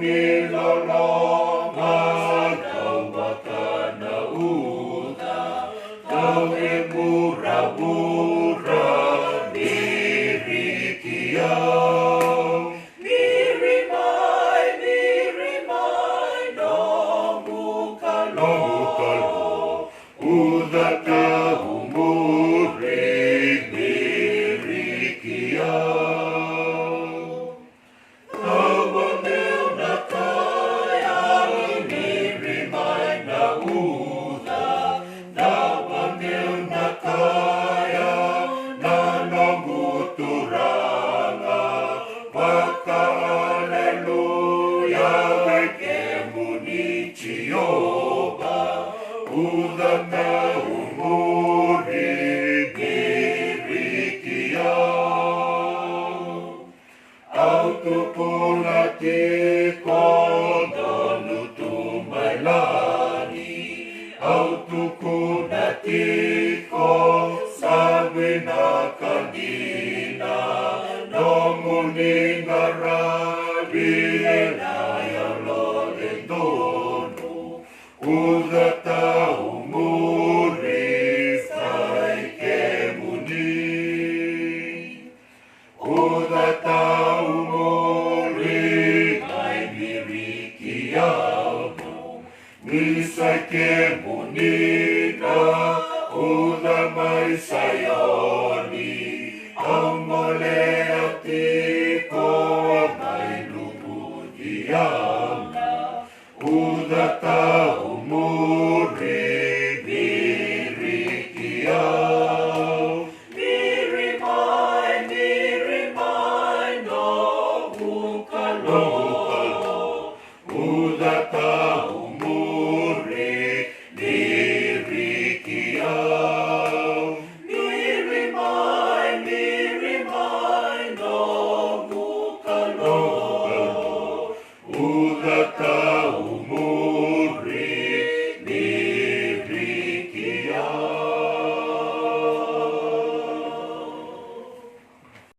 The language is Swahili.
nilolong agaw makanauta, gawin mura-mura nirikiyaw. Nirimay, nomukalo, uda ka umuring nirikiyaw. Nabanil na kaya, nirimay na uda, nabanil na kaya, nanamuturanga, pagka-aleluya, wekemuni Jehova, uda na umuring nirikiyaw. Autopunatiko donu tumailani, autopunatiko sabi na kanina, nomuningarabi nayalolendonu, udata umuri say kemuni. Udata umuri ay nirikiyaw mo, misay kemunina, uda may sayoni, ang mole at iko ay lubudiyay.